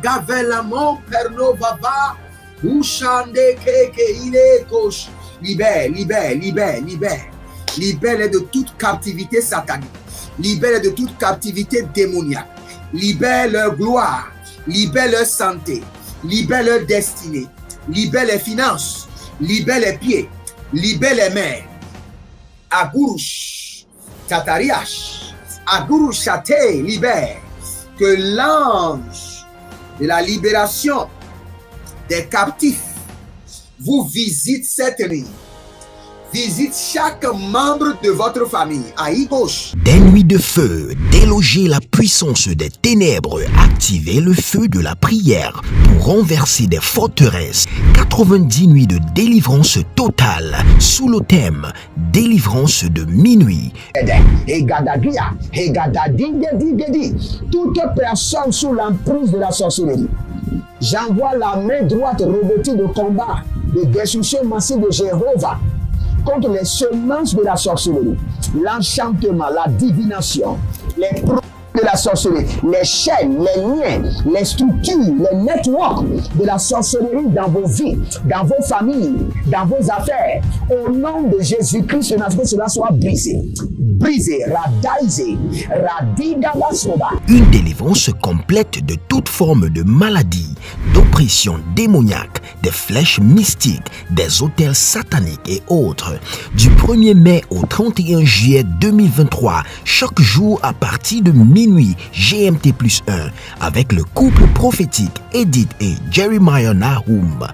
Agavelamo pernovava. Ushande keke ile kosh. Libère, libère, libère, libère. Libère de toute captivité satanique. Libère de toute captivité démoniaque. Libère leur gloire. Libère leur santé. Libère leur destinée. Libère les finances. Libère les pieds. Libère les mains. Agurush. Tatariash. Agurush Chate. Libère. Que l'ange de la libération des captifs vous visite cette nuit. Visite chaque membre de votre famille. Aïe gauche. Des nuits de feu, déloger la puissance des ténèbres, activer le feu de la prière pour renverser des forteresses. 90 nuits de délivrance totale sous le thème délivrance de minuit. Toute personne sous l'emprise de la sorcellerie, j'envoie la main droite revêtue de combat, de destruction massive de Jéhovah contre les semences de la sorcellerie, l'enchantement, la divination, les produits de la sorcellerie, les chaînes, les liens, les structures, les networks de la sorcellerie dans vos vies, dans vos familles, dans vos affaires. Au nom de Jésus-Christ, que cela soit brisé. Brisé, radaisé, radidabasoba. Une délivrance complète de toute forme de maladie, d'oppression démoniaque, des flèches mystiques, des autels sataniques et autres. Du 1er mai au 31 juillet 2023, chaque jour à partir de minuit GMT+1, avec le couple prophétique Edith et Jeremiah Nahum.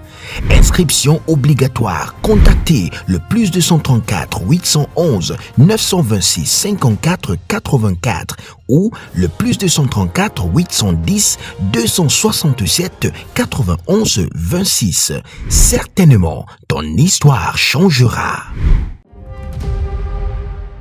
Inscription obligatoire. Contactez le +234 811 926 54 84 ou le +234 810 267 91 26. Certainement, ton histoire changera.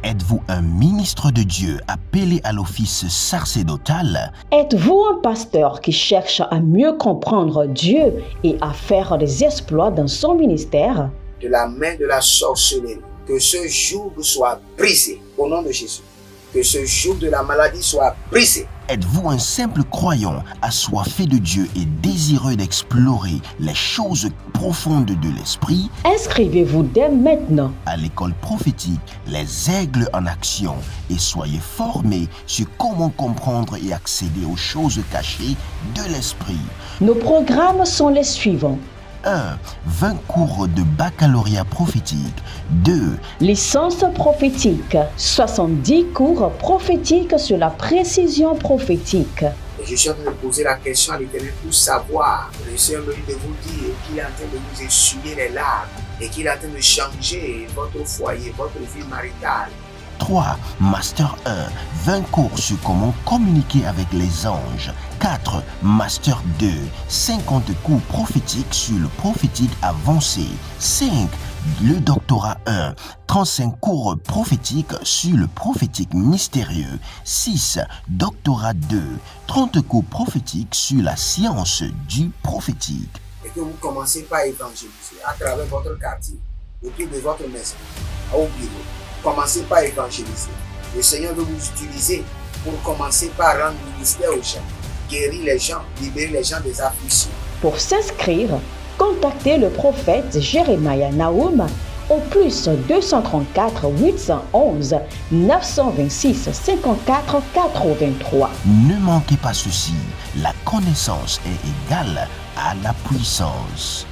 Êtes-vous un ministre de Dieu appelé à l'office sacerdotal? Êtes-vous un pasteur qui cherche à mieux comprendre Dieu et à faire des exploits dans son ministère? De la main de la sorcellerie, que ce joug soit brisé au nom de Jésus. Que ce joug de la maladie soit brisé. Êtes-vous un simple croyant assoiffé de Dieu et désireux d'explorer les choses profondes de l'esprit? Inscrivez-vous dès maintenant À l'école prophétique Les Aigles en Action et soyez formés sur comment comprendre et accéder aux choses cachées de l'esprit. Nos programmes sont les suivants. 1. 20 cours de baccalauréat prophétique. 2. Licence prophétique. 70 cours prophétiques sur la précision prophétique. Je suis en train de poser la question à l'Éternel pour savoir. Le Seigneur me dit de vous dire qu'il est en train de vous essuyer les larmes et qu'il est en train de changer votre foyer, votre vie maritale. 3. Master 1. 20 cours sur comment communiquer avec les anges. 4. Master 2. 50 cours prophétiques sur le prophétique avancé. 5. Le doctorat 1. 35 cours prophétiques sur le prophétique mystérieux. 6. Doctorat 2. 30 cours prophétiques sur la science du prophétique. Et que vous commencez par évangéliser à travers votre quartier, autour de votre maison, au bureau. Commencez par évangéliser. Le Seigneur veut vous utiliser pour commencer par rendre ministère aux gens, guérir les gens, libérer les gens des afflictions. Pour s'inscrire, contactez le prophète Jeremiah Nahum au +234 811 926 54 83. Ne manquez pas ceci, la connaissance est égale à la puissance.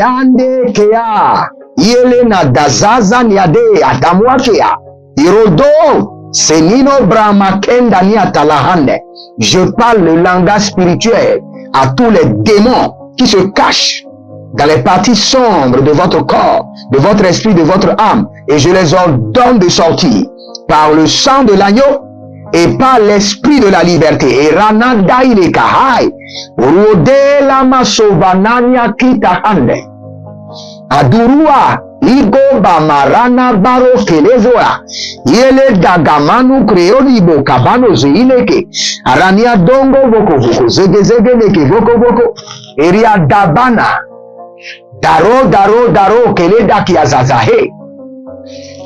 Redande kea. Yele na dazaza niade adamwa kea. Irodo. Senino Brahma Kenda ni atalahande. Je parle le langage spirituel à tous les démons qui se cachent dans les parties sombres de votre corps, de votre esprit, de votre âme, et je les ordonne de sortir par le sang de l'agneau et par l'esprit de la liberté. Et Ranada ile kahai, Rodela masovanania kita hande, Adurua, Igo bamarana baro kelezoa, Yele dagamanu kreoli bo kabano zeileke, Arania dongo boko boko, zege leke boko boko, Eria dabana, Daro, Keleda Kiazazahe.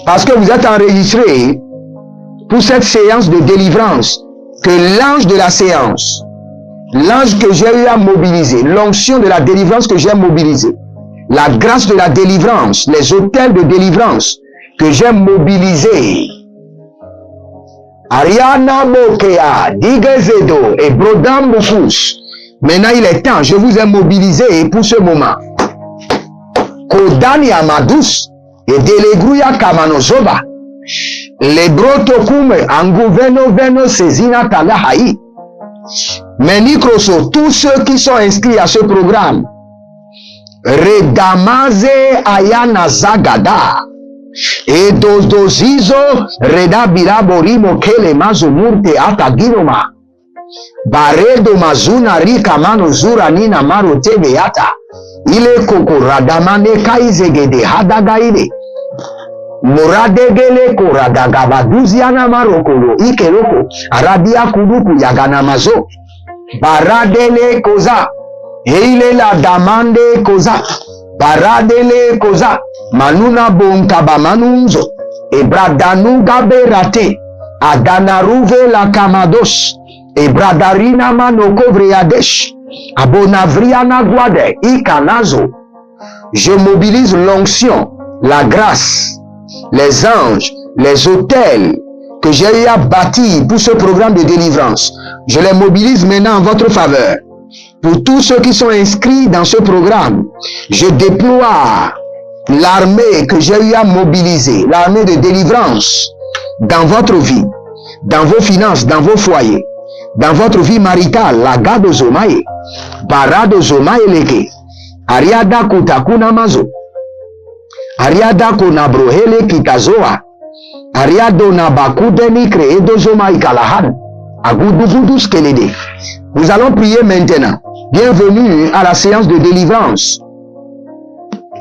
Parce que vous êtes enregistré pour cette séance de délivrance, que l'ange de la séance, l'ange que j'ai eu à mobiliser, l'onction de la délivrance que j'ai mobilisée, la grâce de la délivrance, les hôtels de délivrance que j'ai mobilisés, Ariana Mokea, Digezedo et Brodam Mofus. Maintenant il est temps, je vous ai mobilisé pour ce moment. Kodani Amadus et Delegruya Kamanozoba. Les brotokume Angouveno Sezina Talahai. Menikroso, tous ceux qui sont inscrits à ce programme. Redamaze Ayana Zagada. Et Dozizo Reda Biraborimo Kele Mazumurte Ataginoma. Baredo Mazuna Rika Mano Zura Nina Maro Tebeata. Ile koko radamane kaizegede hadagaide. Muradegele ko radagabaduziana marokolo ikeloko. Arabia kuduku yagana mazo. Baradele koza. Eile la damande koza. Baradele koza. Manuna bonkaba manunzo. Ebradanu gaberate. Adanaruve la kamados. Ebradarina manoko vriadesh. Abonavriana Guade, Ikanazo. Je mobilise l'onction, la grâce, les anges, les hôtels que j'ai eu à bâtir pour ce programme de délivrance. Je les mobilise maintenant en votre faveur. Pour tous ceux qui sont inscrits dans ce programme, je déploie l'armée que j'ai eu à mobiliser, l'armée de délivrance dans votre vie, dans vos finances, dans vos foyers, dans votre vie maritale, la gado zomae. Barado Zomae leke. Ariada kutakuna mazo. Ariada kuna brohele kikazoa. Ariado na bakudeni kreedo Zomae kalahan. Agudugudus kelede. Nous allons prier maintenant. Bienvenue à la séance de délivrance.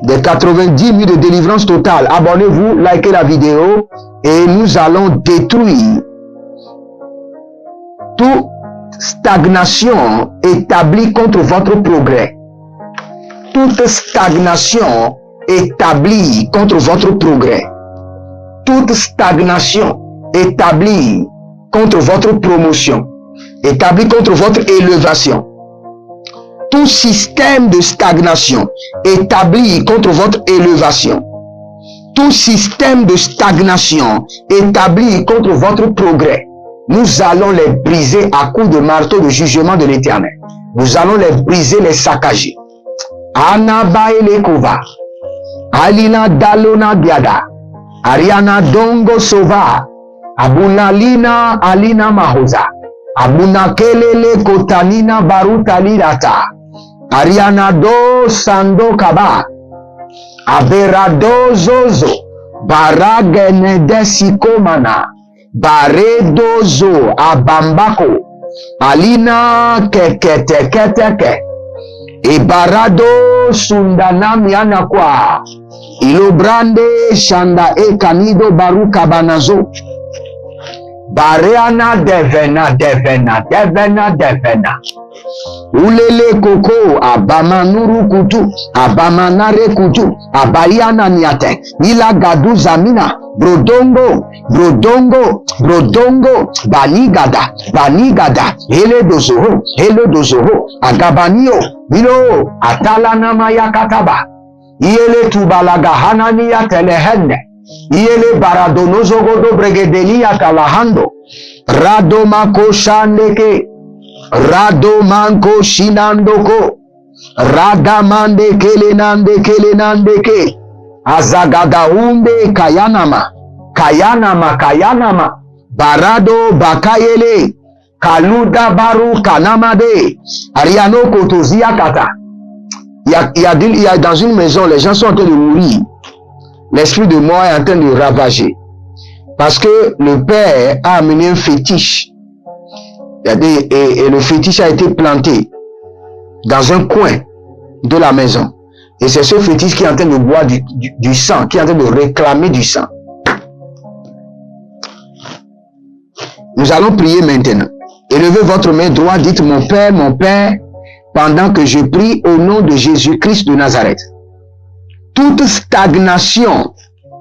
Des 90 minutes de délivrance totale. Abonnez-vous, likez la vidéo et nous allons détruire tout stagnation établie contre votre progrès. Toute stagnation établie contre votre progrès. Toute stagnation établie contre votre promotion. Établie contre votre élévation. Tout système de stagnation établi contre votre élévation. Tout système de stagnation établi contre votre progrès. Nous allons les briser à coups de marteau de jugement de l'Éternel. Nous allons les briser, les saccager. Anabaelekova. Alina Dalona Biada. Ariana Dongo Sova. Abunalina Alina Mahoza. Abuna Kelele Kotanina Baruta Lirata. Ariana Do Sando Kaba. Aberado Zozo. Baragene Desikomana. Baredozo Abambako. Alina Keketeketeke. Ibarado Sundanami Anakwa. Ilobrande Shanda Ekanido Baruka Banazo. Bareana Devena. Ulele Koko Abamanuru Kutu. Abamanare Kutu. Abariana Niate. Ila Gadu Zamina. Brodongo. Banigada. Hele dozoho. Agabanio. Milo. Atalana Maya Kataba. Iele Tubalaga Hanania Telehende. Iele Baradonozo Godo Bregedelia Talahando. Radomako Shandeke. Radomanko Shinandoko. Ragamande kelenande kelenande ke. Azagadaunde kayanama. Kayanama kayanama. Barado bakayele. Kaluda baru kanamade. Ariano kotozia kata. Il y a dans une maison, les gens sont en train de mourir. L'esprit de mort est en train de ravager. Parce que le père a amené un fétiche. Et le fétiche a été planté dans un coin de la maison. Et c'est ce fétiche qui est en train de boire du sang, qui est en train de réclamer du sang. Nous allons prier maintenant. Élevez votre main droite, dites mon Père, pendant que je prie au nom de Jésus-Christ de Nazareth. Toute stagnation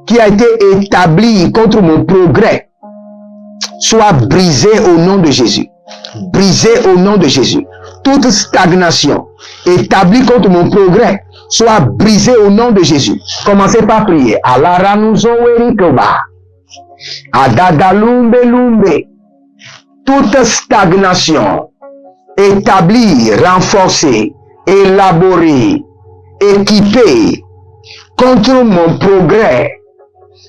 qui a été établie contre mon progrès soit brisée au nom de Jésus. Brisée au nom de Jésus. Toute stagnation établie contre mon progrès soit brisée au nom de Jésus. Commencez par prier. Toute stagnation établie, renforcée, élaborée, équipée contre mon progrès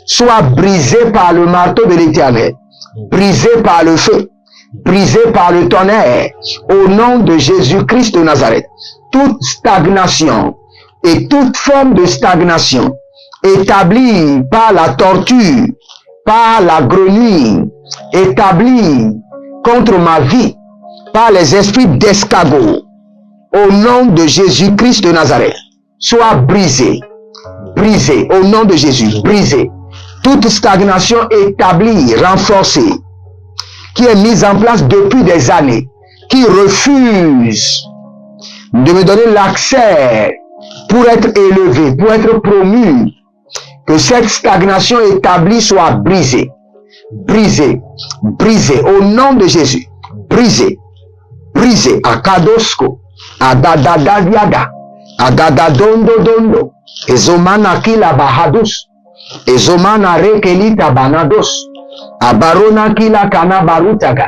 soit brisée par le marteau de l'Éternel, brisée par le feu, brisée par le tonnerre, au nom de Jésus-Christ de Nazareth. Toute stagnation et toute forme de stagnation établie par la torture, par la grenouille, établie contre ma vie, par les esprits d'escargot, au nom de Jésus-Christ de Nazareth, soit brisée, brisée, au nom de Jésus, brisée. Toute stagnation établie, renforcée, qui est mise en place depuis des années, qui refuse de me donner l'accès pour être élevé, pour être promu, que cette stagnation établie soit brisée, brisée, brisée, au nom de Jésus, brisée, brisée, akadosko, agadadadiada, agadadondo, ezomana kila bahadus, ezomana rekelita banados, abarona kila kanabarutaga,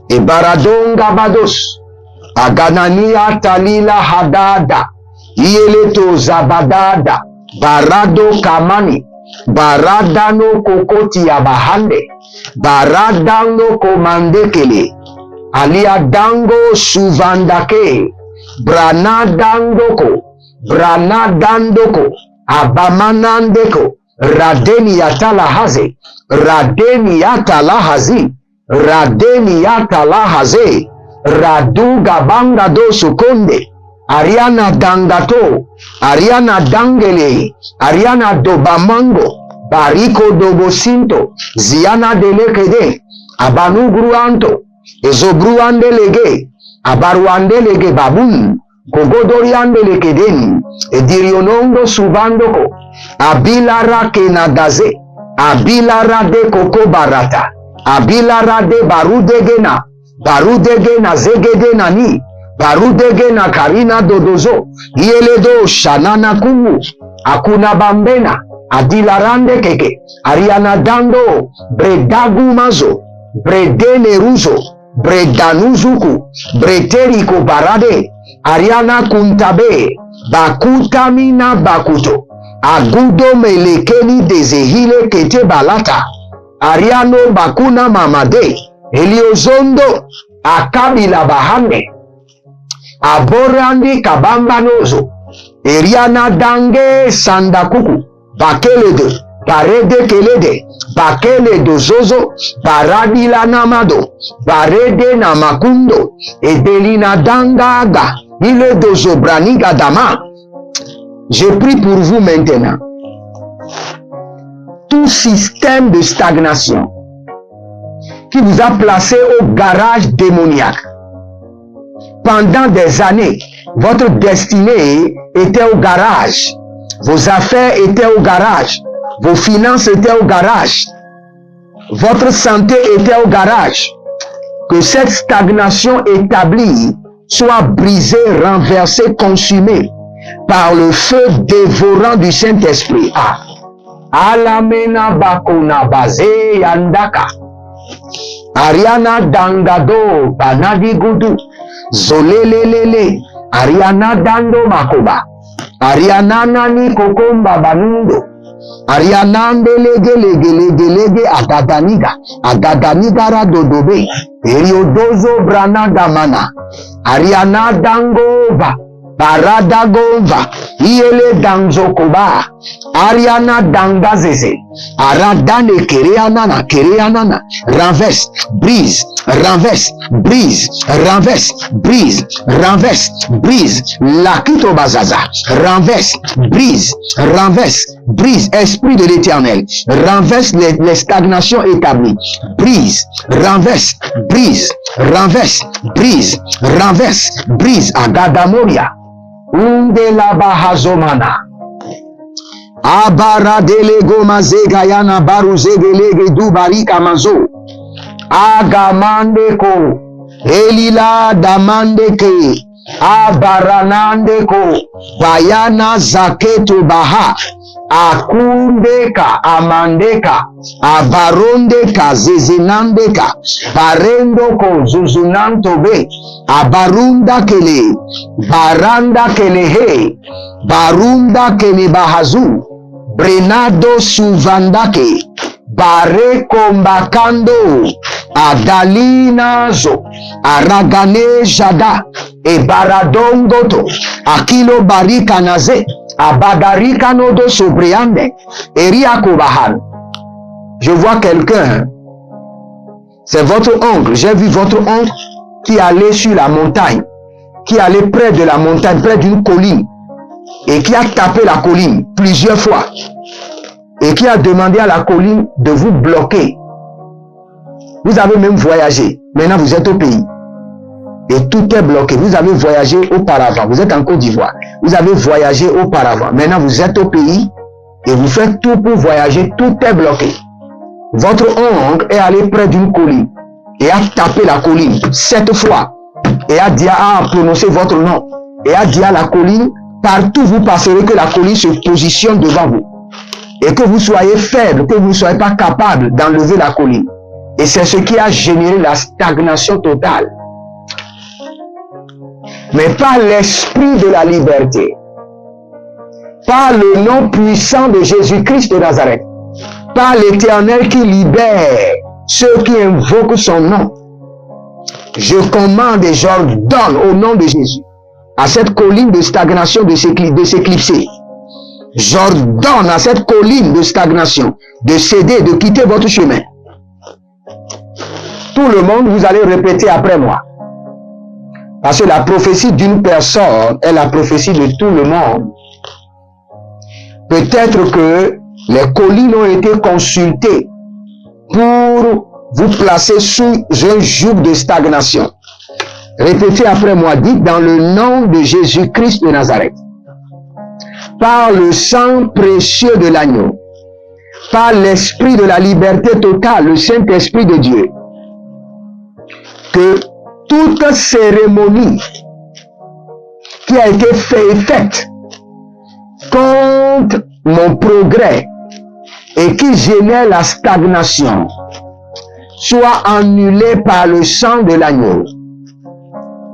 ebaradonga bados, aganania talila hadada, ieleto zabadada, barado kamani, baradano kokoti ya bahande, baradano komandekele, aliadango suvandake, branadandoko, abamanandeko, radeni yatalahaze, radeni yatalahazi, radeni yatalahaze, raduga banga dosu konde, Ariana dangato, Ariana dangele, Ariana dobamango, bariko dobosinto, ziana delekede, abanugruanto, ezobruandelege, abaruandelege babun, gogodoriandelekeden, edirionondo subandoko, abilara kenagaze, abilara de koko barata, abilara de barudegena zegede nani, barudege na karina dodozo, yeledo shanana kumu, akuna bambena, adilarande keke, ariana dando, bredagu mazo, bredene ruzo, bredanuzuku, breteriko barade, ariana kuntabe, bakutamina bakuto, agudo melekeni dezehile kete balata, ariano bakuna mamade, eliozondo, akabila bahane, aborandi kabambanozo, eriana dange sandakuku, bakelede, barede kelede, bakele dozozo, baradila namado, barede namakundo, edelina dangaga, ile dozo braniga dama. Je prie pour vous maintenant. Tout système de stagnation qui vous a placé au garage démoniaque. Pendant des années, votre destinée était au garage. Vos affaires étaient au garage. Vos finances étaient au garage. Votre santé était au garage. Que cette stagnation établie soit brisée, renversée, consumée par le feu dévorant du Saint-Esprit. Alamena bakuna baze yandaka. Ariana dangado banadi gudu. Zolelelele. Ariana dando makoba. Ariana nani kokomba banundo. Ariana lege agadaniga ra dodobe. Eriodozo brana gamana. Ariana dangova. Barada gova. Iele danzokoba. Ariana dangazeze. Aradane kereanana. Renverse, brise, renverse, brise, renverse, brise, renverse, brise. Lakito bazaza. Renverse, brise, renverse, brise. Esprit de l'Éternel. Renverse les stagnations établies. Brise, renverse, brise, renverse, brise, renverse, brise. Agadamoria. Undela bahazomana. Abara delego mazega yana baru zegelege du barika mazo. Agamande ko. Elila damande ke. Abaranande ko. Bayana zaketu baha. Akundeka amandeka. Abarondeka zezinandeka. Barendo ko zuzunanto be. Abarunda kele. Baranda kele he. Barunda kele bahazu. Brenado suvandake. Bare kombakando. Adalinazo. Aragane jada. E baradongoto. Akilo barika naze. Abadarika nodo sobriande. Eriako bahan. Je vois quelqu'un. C'est votre oncle. J'ai vu votre oncle qui allait sur la montagne. Qui allait près de la montagne, près d'une colline. Et qui a tapé la colline plusieurs fois. Et qui a demandé à la colline de vous bloquer. Vous avez même voyagé. Maintenant, vous êtes au pays. Et tout est bloqué. Vous avez voyagé auparavant. Vous êtes en Côte d'Ivoire. Vous avez voyagé auparavant. Maintenant, vous êtes au pays. Et vous faites tout pour voyager. Tout est bloqué. Votre oncle est allé près d'une colline. Et a tapé la colline 7 fois. Et a dit à prononcer votre nom. Et a dit à la colline, partout vous passerez, que la colline se positionne devant vous. Et que vous soyez faible, que vous ne soyez pas capable d'enlever la colline. Et c'est ce qui a généré la stagnation totale. Mais par l'esprit de la liberté, par le nom puissant de Jésus-Christ de Nazareth, par l'Éternel qui libère ceux qui invoquent son nom, je commande et j'ordonne au nom de Jésus à cette colline de stagnation de s'éclipser. J'ordonne à cette colline de stagnation de céder, de quitter votre chemin. Tout le monde, vous allez répéter après moi. Parce que la prophétie d'une personne est la prophétie de tout le monde. Peut-être que les collines ont été consultées pour vous placer sous un joug de stagnation. Répétez après moi, dites dans le nom de Jésus-Christ de Nazareth, par le sang précieux de l'agneau, par l'esprit de la liberté totale, le Saint-Esprit de Dieu, que toute cérémonie qui a été faite contre mon progrès et qui génère la stagnation soit annulée par le sang de l'agneau.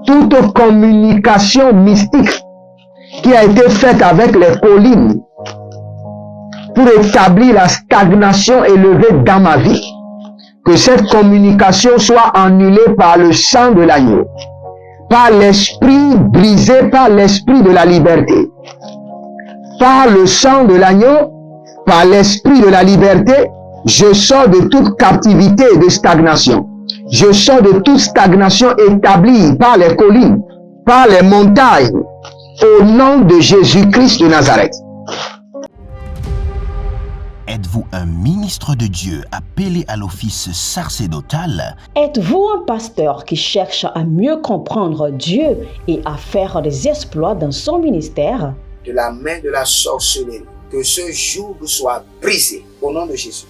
Toute communication mystique qui a été faite avec les collines pour établir la stagnation élevée dans ma vie, que cette communication soit annulée par le sang de l'agneau, par l'esprit brisé, par l'esprit de la liberté, par le sang de l'agneau, par l'esprit de la liberté. Je sors de toute captivité et de stagnation. Je sors de toute stagnation établie par les collines, par les montagnes, au nom de Jésus-Christ de Nazareth. Êtes-vous un ministre de Dieu appelé à l'office sacerdotal? Êtes-vous un pasteur qui cherche à mieux comprendre Dieu et à faire des exploits dans son ministère? De la main de la sorcellerie, que ce joug soit brisé au nom de Jésus.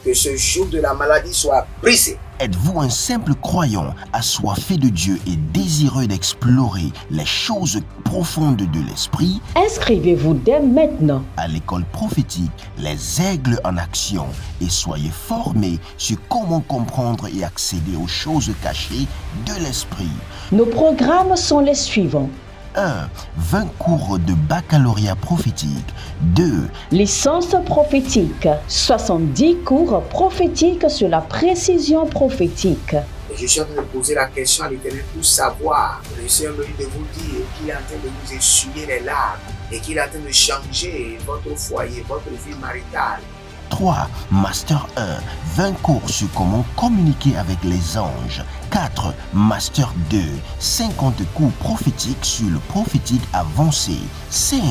Que ce joug de la maladie soit brisé. Êtes-vous un simple croyant assoiffé de Dieu et désireux d'explorer les choses profondes de l'esprit? Inscrivez-vous dès maintenant À l'école prophétique Les Aigles en Action et soyez formés sur comment comprendre et accéder aux choses cachées de l'esprit. Nos programmes sont les suivants. 1. 20 cours de baccalauréat prophétique. 2. Licence prophétique, 70 cours prophétiques sur la précision prophétique. Et je suis en train de poser la question à l'Éternel pour savoir. Le Seigneur me dit de vous dire qu'il est en train de vous essuyer les larmes et qu'il est en train de changer votre foyer, votre vie maritale. 3. Master 1. 20 cours sur comment communiquer avec les anges. 4. Master 2. 50 cours prophétiques sur le prophétique avancé. 5.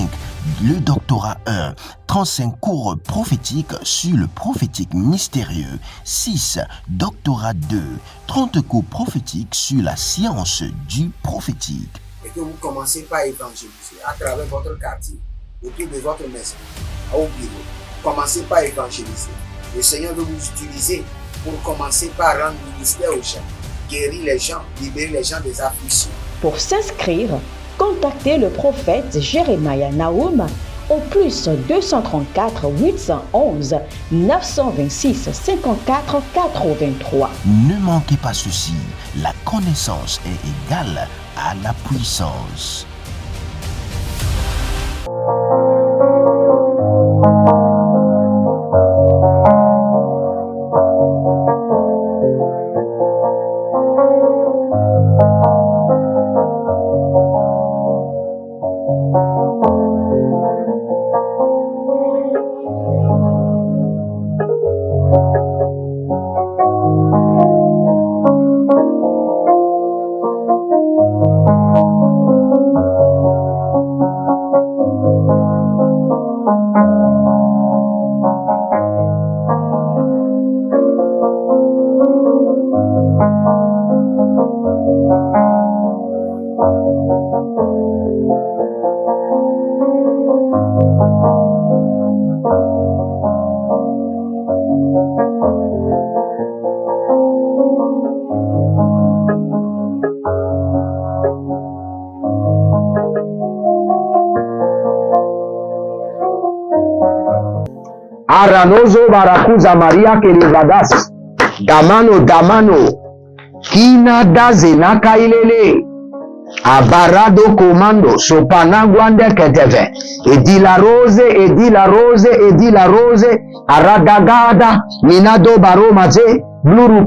Le doctorat 1. 35 cours prophétiques sur le prophétique mystérieux. 6. Doctorat 2. 30 cours prophétiques sur la science du prophétique. Et que vous commencez par évangéliser à travers votre quartier, autour de votre maison, au bureau. Commencez par évangéliser. Le Seigneur veut vous utiliser pour commencer par rendre ministère aux gens, guérir les gens, libérer les gens des afflictions. Pour s'inscrire, contactez le prophète Jérémie Naoum au plus 234 811 926 54 83. Ne manquez pas ceci, la connaissance est égale à la puissance. Aranozo barakuza Maria kelevadas. Damano. Kina daze nakailele. Abarado komando sopanagwande keteve. Edi la rose. Aradagada minado baromaze. Bluru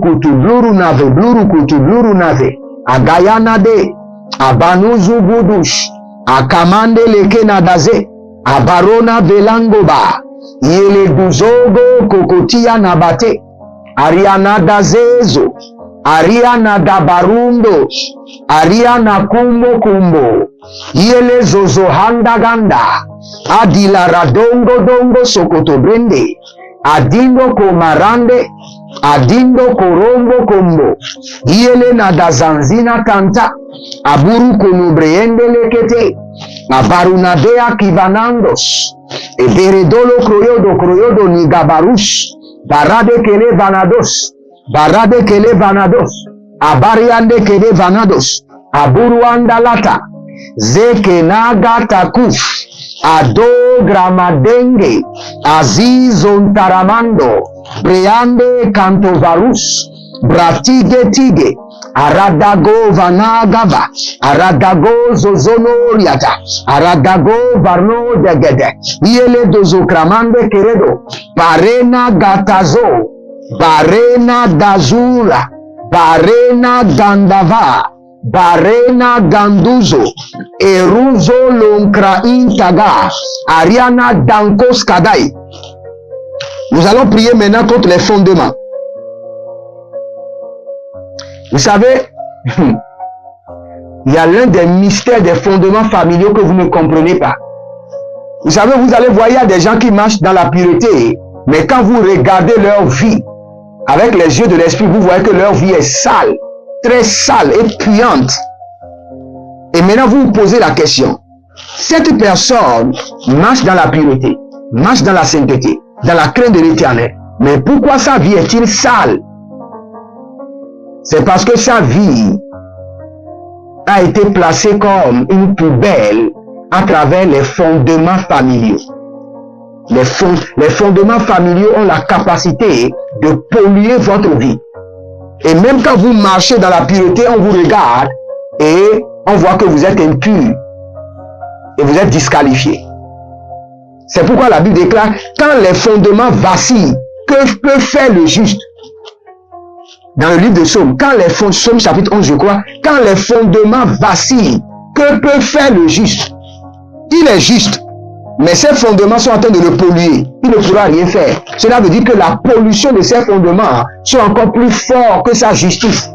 nave. Agayana de. Abanuzu budush. Akamande leke nadaze. Abarona belangoba. Yele duzogo kokotia nabate. Ariana dazezo. Ariana dabarundo. Ariana kumbo. Yele zozo handaganda. Adila radongo sokoto brende. Adindo komarande. Adindo korombo kombo. Yele nadazanzina kanta. Aburu konubreyende lekete. Abarunadea kivanandos. Eberedolo kroyodo nigabarush. Barade kele vanados. Abariande kele vanados. Aburuanda lata. Zeke naga takuf. Ado gramadenge. Azizon taramando. Breande cantovarus. Bratige. Aradago vanagava. Aradago zozonoriata. Aradago varno degede. Yele dozokramande keredo. Barena gatazo. Barena dazula. Barena gandava. Barena ganduzo. Eruzo lonkra intaga. Ariana dankos kadai. Nous allons prier maintenant contre les fondements. Vous savez, il y a l'un des mystères des fondements familiaux que vous ne comprenez pas. Vous savez, vous allez voir, il y a des gens qui marchent dans la pureté, mais quand vous regardez leur vie, avec les yeux de l'esprit, vous voyez que leur vie est sale, très sale et puante. Et maintenant, vous vous posez la question. Cette personne marche dans la pureté, marche dans la sainteté, dans la crainte de l'Éternel. Mais pourquoi sa vie est-il sale? C'est parce que sa vie a été placée comme une poubelle à travers les fondements familiaux. Les fondements familiaux ont la capacité de polluer votre vie. Et même quand vous marchez dans la pureté, on vous regarde et on voit que vous êtes impur. et vous êtes disqualifié. C'est pourquoi la Bible déclare, quand les fondements vacillent, que peut faire le juste? Dans le livre de Psaume, quand les fondements, Psaume chapitre 11, je crois, quand les fondements vacillent, que peut faire le juste? Il est juste, mais ses fondements sont en train de le polluer. Il ne pourra rien faire. Cela veut dire que la pollution de ses fondements sont encore plus forts que sa justice.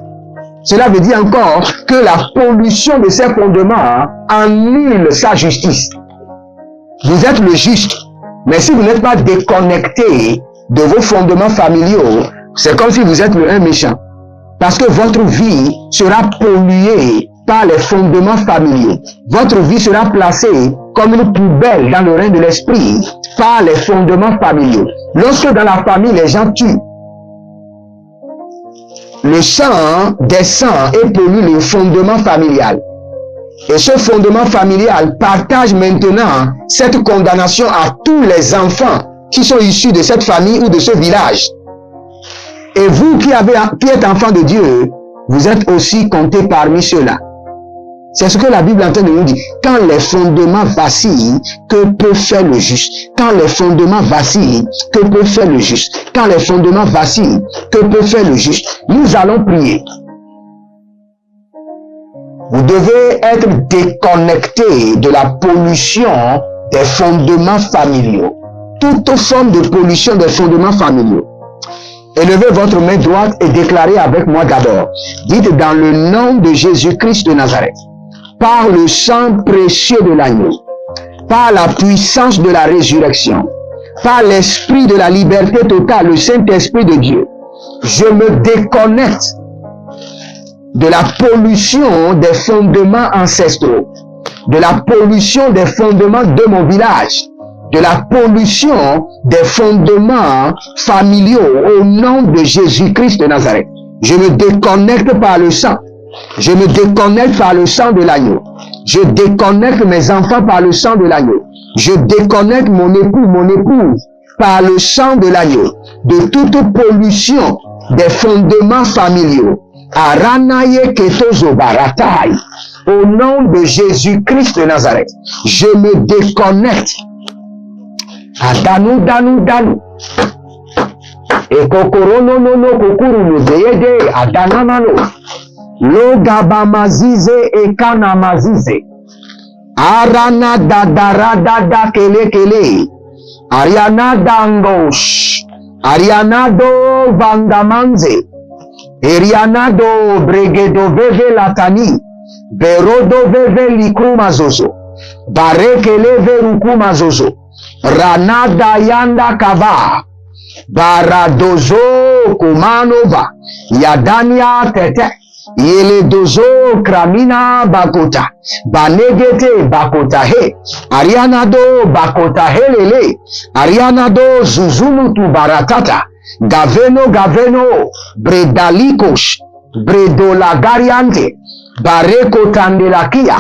Cela veut dire encore que la pollution de ses fondements annule sa justice. Vous êtes le juste, mais si vous n'êtes pas déconnecté de vos fondements familiaux, c'est comme si vous êtes un méchant. Parce que votre vie sera polluée par les fondements familiaux. Votre vie sera placée comme une poubelle dans le règne de l'esprit par les fondements familiaux. Lorsque dans la famille les gens tuent, le sang descend et pollue le fondement familial. Et ce fondement familial partage maintenant cette condamnation à tous les enfants qui sont issus de cette famille ou de ce village. Et vous qui êtes enfants de Dieu, vous êtes aussi comptés parmi ceux-là. C'est ce que la Bible est en train de nous dire. Quand les fondements vacillent, que peut faire le juste? Quand les fondements vacillent, que peut faire le juste? Quand les fondements vacillent, que peut faire le juste? Nous allons prier. Vous devez être déconnecté de la pollution des fondements familiaux. Toute forme de pollution des fondements familiaux. Élevez votre main droite et déclarez avec moi d'abord. Dites dans le nom de Jésus-Christ de Nazareth, par le sang précieux de l'agneau, par la puissance de la résurrection, par l'esprit de la liberté totale, le Saint-Esprit de Dieu, je me déconnecte de la pollution des fondements ancestraux, de la pollution des fondements de mon village, de la pollution des fondements familiaux au nom de Jésus-Christ de Nazareth. Je me déconnecte par le sang. Je me déconnecte par le sang de l'agneau. Je déconnecte mes enfants par le sang de l'agneau. Je déconnecte mon époux, mon épouse par le sang de l'agneau de toute pollution des fondements familiaux. Aranaye ketozo baratai. Au nom de Jésus-Christ de Nazareth, je me déconnecte. Adanu danu danu. Et kokorono no no kokuru no deyede adanamano. Lo gabamazize e kanamazize. Arana dadara dada kele kele. Ariana dangosh. Ariana do vandamanze. Erianado bregedo veve latani. Berodo veve likruma zozo. Barekele verukuma zozo. Ranada yanda kava. Baradozo kumanova. Yadania tete. Yele dozo kramina bakota. Banegete bakota he. Arianado bakota helele. Arianado zuzumutu baratata. Gaveno gaveno. Bredalikosh. Bredolagariante. Bareko tandelakia.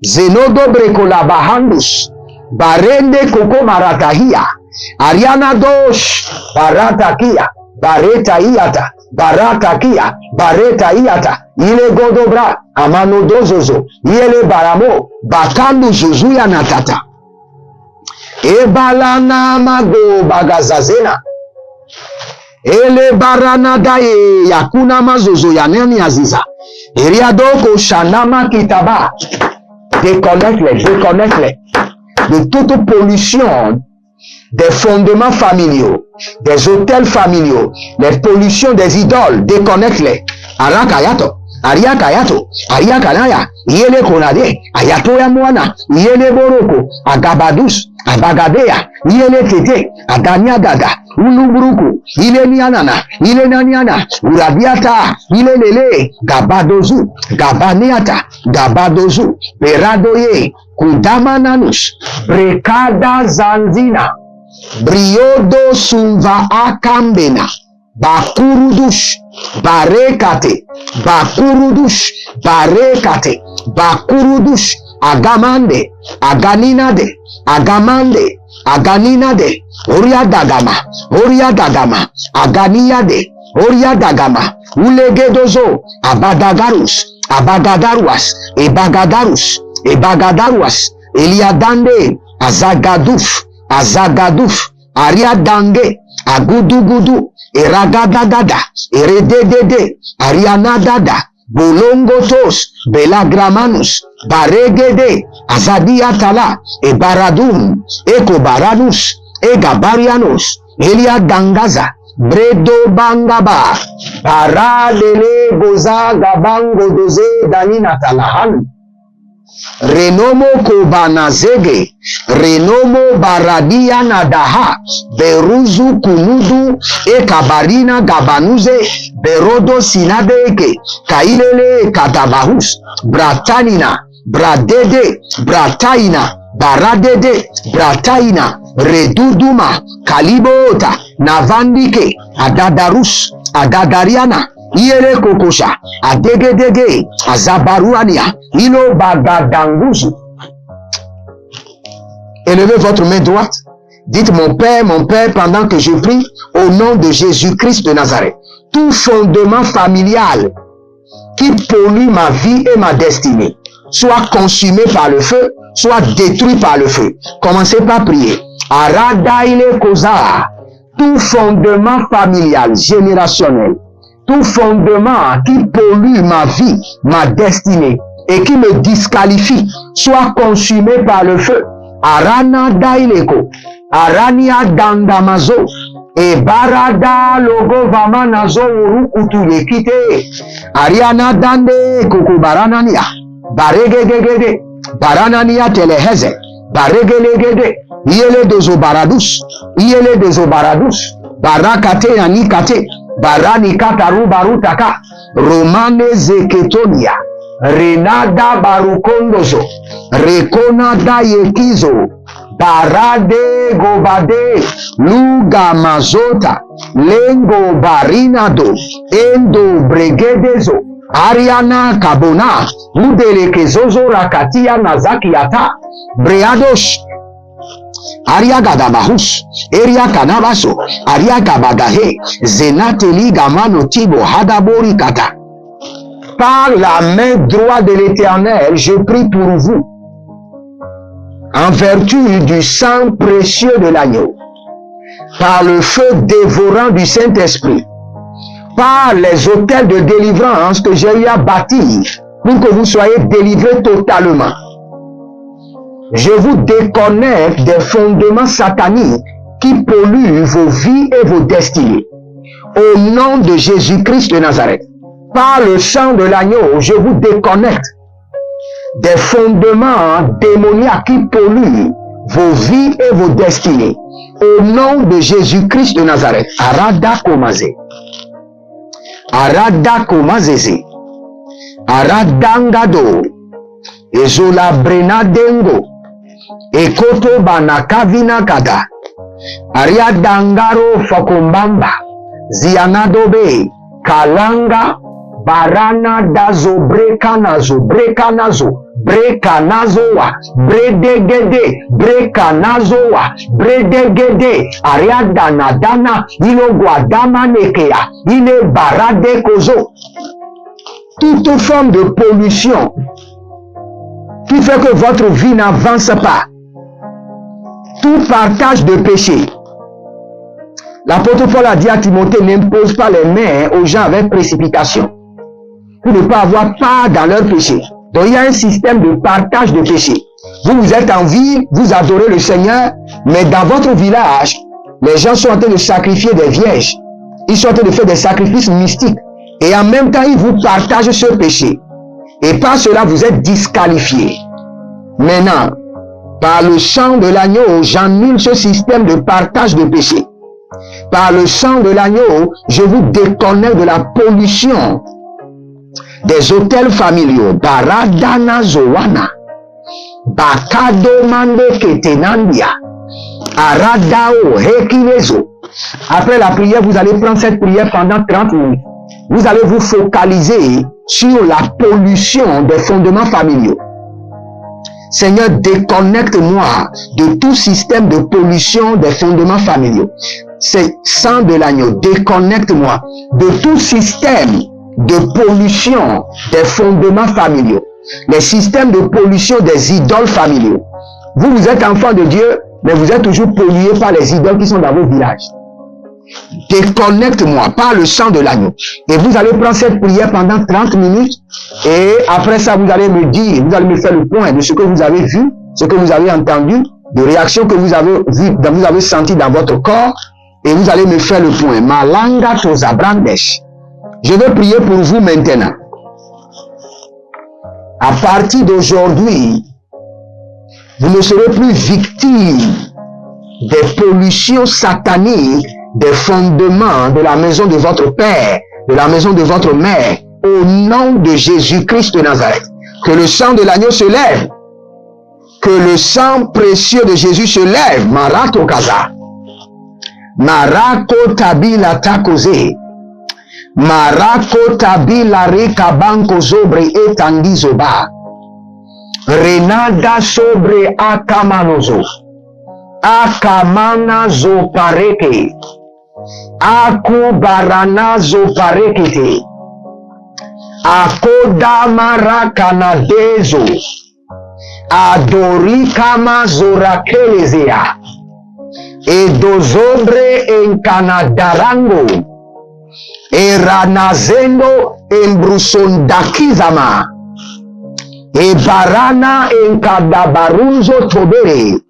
Zenodo brekolabahandus. Barende koko maratahia. Ariana dosh. Baratakia. Bareta iata. Baratakia. Bareta iata. Ile godobra. Amano dozozo. Ile baramo. Bakandu zuzuya natata. Ebalana mago bagazazena. Ele barana daye. Yakuna mazozo yaneni aziza. Eriadoko shanama kitaba. Déconnecte-les de toute pollution des fondements familiaux, des hôtels familiaux, les pollutions des idoles, déconnecte-les. Arakayato, Ariakayato, Ariakanaya, Yele Konade, Ayatoya Moana, Yele Boroko, Agabadus, Abagadea, Yele Tete, Adania Dada, Uluburuku, Ile Nianana, Ile Naniana, Urabiata, Ile Lele, Gabadozu, Gabaneata, Gabadozu, Peradoye, Kudamananus, Brekada Zanzina, Briodo Sumva Akambena, Bakurudush, Barekate, Bakurudush, Barekate, Bakurudush, Agamande, Aganinade, Agamande, Aganinade, Oriadagama, Oriadagama, Aganiade, Oriadagama, Ulegedozo, Abadagarus, Abagadaruas, Ebagadarus, Ebagadaruas, Eliadande, Azagadouf, Azagadouf, Ariadange, Agudugudu, Eragadagada, Erededede, Arianadada, Bolongotos, Belagramanus, Baregede, Azadiatala, Ebaradum, Ekobaranus, Egabarianus, Eliadangaza, Bredo Bangaba, Paradele Boza Gabango Doze Danina Talahan, Renomo Kobanazege, Renomo Baradia Nadaha, Beruzu Kunudu, Ekabarina Gabanuze, Berodo Sinadeke, Kailele Katabahus, Bratanina, Bradede, Brataina, Baradede, Brataina, Reduduma, Kalibota, Navandike, Adadarus, Adadariana, Iele Kokosha, Adegedege, Azabaruania, Ilo Bagadanguzu. Élevez votre main droite. Dites mon Père, pendant que je prie, au nom de Jésus-Christ de Nazareth, tout fondement familial qui pollue ma vie et ma destinée, soit consumé par le feu, soit détruit par le feu. Commencez par prier. Aradaile Koza, tout fondement familial, générationnel, tout fondement qui pollue ma vie, ma destinée et qui me disqualifie, soit consumé par le feu. Arana Daileko, Arania Dandamazo, et Barada Logo Vamanazo Uru Utuyekite, Ariana Dande Kukubaranania, Baregegede, Baranania Teleheze, Baregelegede, Iele Dezobaradus, Iele Dezobaradus, Barakate Anikate, Barani Kataru Barutaka, Romane Zeketonia, Renada Barukondozo, Rekonada Yekizo, Barade Gobade, Luga Mazota, Lengo Barinado, Endo Bregedezo, Ariana Kabona, Mudelekezozo Rakatia Nazakiata, Breadosh, Ariagadabahus, Eria Kanabaso, Ariagabagahe, Zenateli Gamano Tibo Hadaborikata. Par la main droite de l'Éternel, je prie pour vous, en vertu du sang précieux de l'agneau, par le feu dévorant du Saint-Esprit, par les autels de délivrance que j'ai eu à bâtir pour que vous soyez délivrés totalement. Je vous déconnecte des fondements sataniques qui polluent vos vies et vos destinées. Au nom de Jésus-Christ de Nazareth, par le sang de l'agneau, je vous déconnecte des fondements démoniaques qui polluent vos vies et vos destinées. Au nom de Jésus-Christ de Nazareth, Arada Komaze, Arada Komazeze, Aradangado, Ezola Brenadengo, Ekoto Banakavina Kada, Ariadangaro Fakombamba, Zianadobe, Kalanga, Barana dazo brekanazo, brekanazo, brekanazoa, bredegede, brekanazoa, bredegede, ariadanadana, ilo guadama nekea, ile barade kozo. Toute forme de pollution qui fait que votre vie n'avance pas, tout partage de péché. L'apôtre Paul a dit à Timothée, n'impose pas les mains aux gens avec précipitation, pour ne pas avoir part dans leur péché. Donc il y a un système de partage de péché. Vous êtes en ville, vous adorez le Seigneur, mais dans votre village, les gens sont en train de sacrifier des vierges. Ils sont en train de faire des sacrifices mystiques. Et en même temps, ils vous partagent ce péché. Et par cela, vous êtes disqualifiés. Maintenant, par le sang de l'agneau, j'annule ce système de partage de péché. Par le sang de l'agneau, je vous déconnecte de la pollution des hôtels familiaux. Baradana Zowana, Bakado Mande Ketenandia, Aradao Hekilezo. Après la prière, vous allez prendre cette prière pendant 30 minutes. Vous allez vous focaliser sur la pollution des fondements familiaux. Seigneur, déconnecte-moi de tout système de pollution des fondements familiaux. C'est sang de l'agneau, déconnecte-moi de tout système de pollution des fondements familiaux. Les systèmes de pollution des idoles familiaux. Vous êtes enfants de Dieu, mais vous êtes toujours pollués par les idoles qui sont dans vos villages. Déconnecte-moi par le sang de l'agneau. Et vous allez prendre cette prière pendant 30 minutes. Et après ça, vous allez me dire, vous allez me faire le point de ce que vous avez vu, ce que vous avez entendu, de réactions que vous avez vues, vous avez senti dans votre corps. Et vous allez me faire le point. Malanga toza brandesh. Je vais prier pour vous maintenant. À partir d'aujourd'hui, vous ne serez plus victime des pollutions sataniques, des fondements de la maison de votre père, de la maison de votre mère, au nom de Jésus-Christ de Nazareth. Que le sang de l'agneau se lève. Que le sang précieux de Jésus se lève. Marato kaza. Marako tabila takoze. Marako tabila rekabanko zobre etangizoba. Renada sobre akamanozo. Akamana zo pareke. Akubarana zo parekete. Akodama rakanadezo. Adorikama zorakelezea. Edozobre encanadarango. Eranazendo embrusondakizama. Ebarana enkadabarunzo tobere.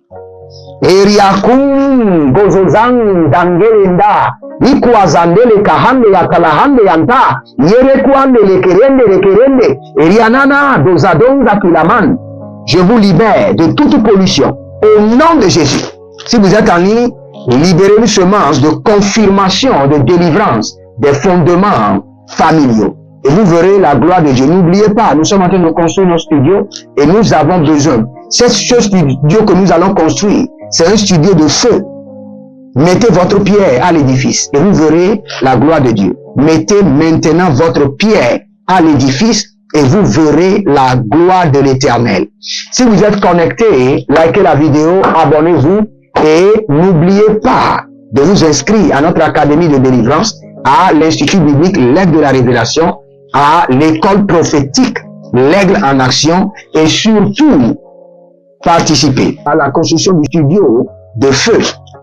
Eriakum gozozang dangelenda. Ikuazandele kahande ya kalahande yanta. Yerekuande lekerende. Erianana dozadonza kilaman. Je vous libère de toute pollution. Au nom de Jésus. Si vous êtes en ligne, libérez une semence de confirmation, de délivrance, des fondements familiaux. Et vous verrez la gloire de Dieu. N'oubliez pas, nous sommes en train de construire nos studios et nous avons besoin. Ce studio que nous allons construire, c'est un studio de feu. Mettez votre pierre à l'édifice et vous verrez la gloire de Dieu. Mettez maintenant votre pierre à l'édifice et vous verrez la gloire de l'Éternel. Si vous êtes connecté, likez la vidéo, abonnez-vous et n'oubliez pas de vous inscrire à notre académie de délivrance, à l'Institut biblique L'Aigle de la Révélation, à l'école prophétique L'Aigle en action et surtout participer à la construction du studio de feu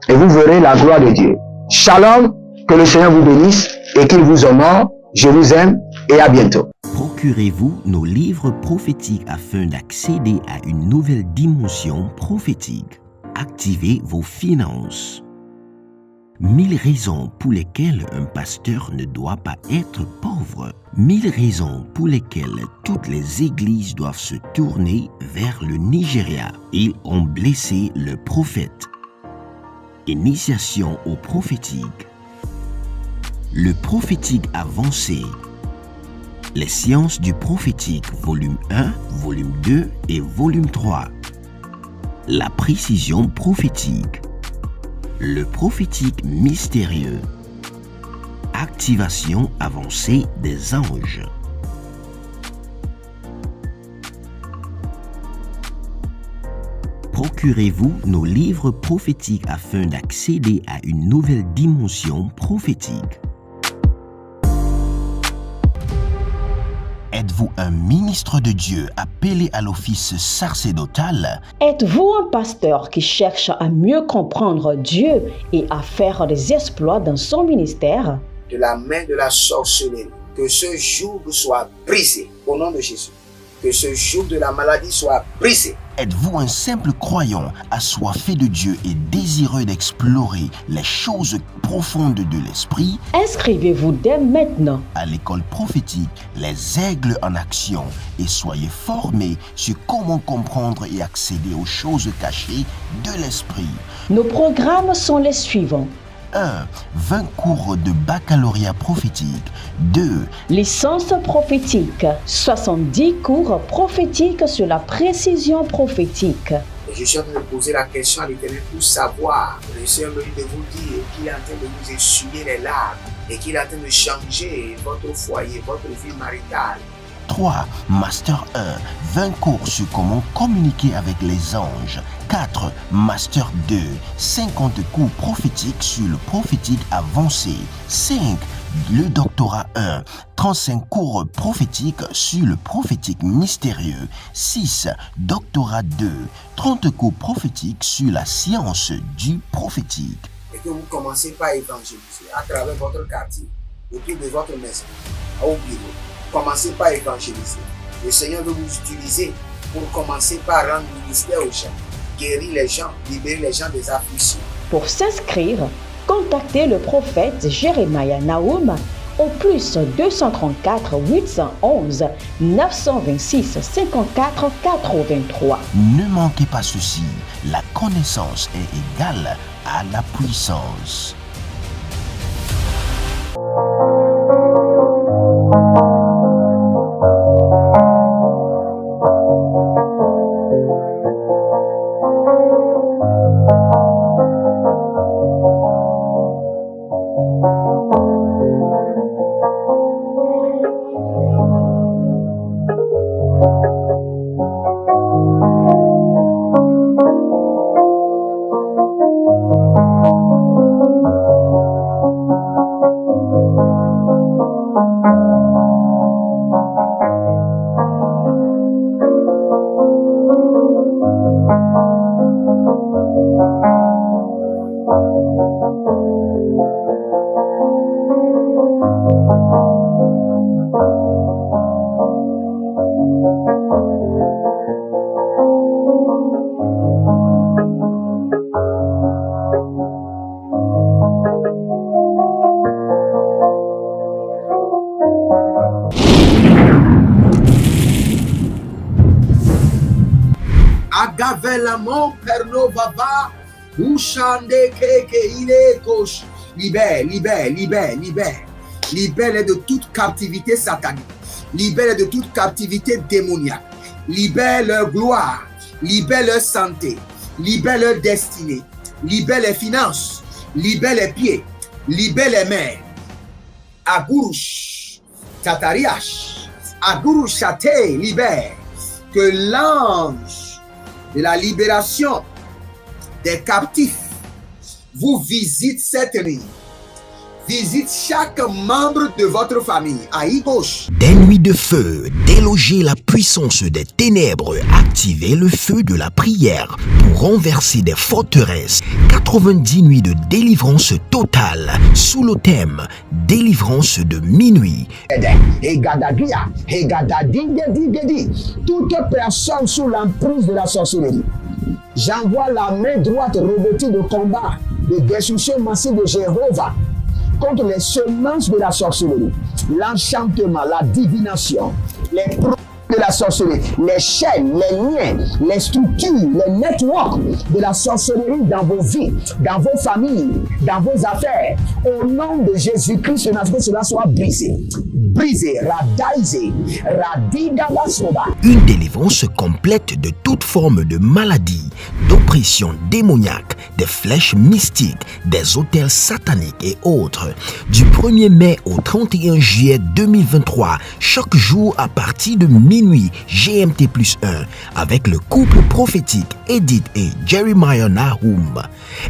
et vous verrez la gloire de Dieu. Shalom, que le Seigneur vous bénisse et qu'il vous honore. Je vous aime et à bientôt. Procurez-vous nos livres prophétiques afin d'accéder à une nouvelle dimension prophétique. Activez vos finances. 1000 raisons pour lesquelles un pasteur ne doit pas être pauvre. 1000 raisons pour lesquelles toutes les églises doivent se tourner vers le Nigeria. Ils ont blessé le prophète. Initiation au prophétique. Le prophétique avancé. Les sciences du prophétique, volume 1, volume 2 et volume 3. La précision prophétique. Le prophétique mystérieux. Activation avancée des anges. Procurez-vous nos livres prophétiques afin d'accéder à une nouvelle dimension prophétique. Êtes-vous un ministre de Dieu appelé à l'office sacerdotal? Êtes-vous un pasteur qui cherche à mieux comprendre Dieu et à faire des exploits dans son ministère? De la main de la sorcellerie, que ce joug soit brisé au nom de Jésus. Que ce joug de la maladie soit brisé. Êtes-vous un simple croyant assoiffé de Dieu et désireux d'explorer les choses profondes de l'esprit? Inscrivez-vous dès maintenant À l'école prophétique Les Aigles en action et soyez formés sur comment comprendre et accéder aux choses cachées de l'esprit. Nos programmes sont les suivants. 1. 20 cours de baccalauréat prophétique. 2. Licence prophétique. 70 cours prophétiques sur la précision prophétique. Et je suis en train de poser la question à l'Éternel pour savoir. Le Seigneur me dit de vous dire qu'il est en train de vous essuyer les larmes et qu'il est en train de changer votre foyer, votre vie maritale. 3. Master 1. 20 cours sur comment communiquer avec les anges. 4. Master 2. 50 cours prophétiques sur le prophétique avancé. 5. le doctorat 1, 35 cours prophétiques sur le prophétique mystérieux. 6. Doctorat 2, 30 cours prophétiques sur la science du prophétique. Et que vous commencez par évangéliser à travers votre quartier, autour de votre maison, au bureau. Commencez par évangéliser. Le Seigneur veut vous utiliser pour commencer par rendre ministère aux gens, guérir les gens, libérer les gens des afflictions. Pour s'inscrire, contactez le prophète Jeremiah Nahum au plus 234 811 926 54 83. Ne manquez pas ceci, la connaissance est égale à la puissance. Agavelamon perno vava, ushande keke ile kosh. Libère, libère, libère, libère. Libère de toute captivité satanique. Libère de toute captivité démoniaque. Libère leur gloire. Libère leur santé. Libère leur destinée. Libère les finances. Libère les pieds. Libère les mains. Agurush, Tatariash, Agurush Chate, libère. Que l'ange de la libération des captifs vous visite cette nuit. Visite chaque membre de votre famille. À gauche. Des nuits de feu, déloger la puissance des ténèbres, activer le feu de la prière pour renverser des forteresses. 90 nuits de délivrance totale sous le thème délivrance de minuit. Toute personne sous l'emprise de la sorcellerie, j'envoie la main droite revêtue de combat, de destruction massive de Jéhovah contre les semences de la sorcellerie, l'enchantement, la divination, les produits de la sorcellerie, les chaînes, les liens, les structures, les networks de la sorcellerie dans vos vies, dans vos familles, dans vos affaires. Au nom de Jésus-Christ, que cela soit brisé. Brisé, radaisé, radidabasoba. Une délivrance complète de toute forme de maladie, d'oppression démoniaque, des flèches mystiques, des autels sataniques et autres. Du 1er mai au 31 juillet 2023, chaque jour à partir de minuit GMT+1, avec le couple prophétique Edith et Jeremiah Nahum.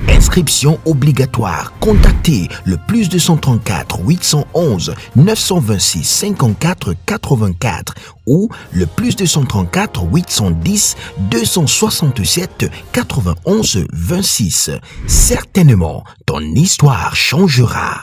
Inscription obligatoire. Contactez le plus 234 811 926 54 84 ou le plus 234 810 267 91 26. Certainement, ton histoire changera.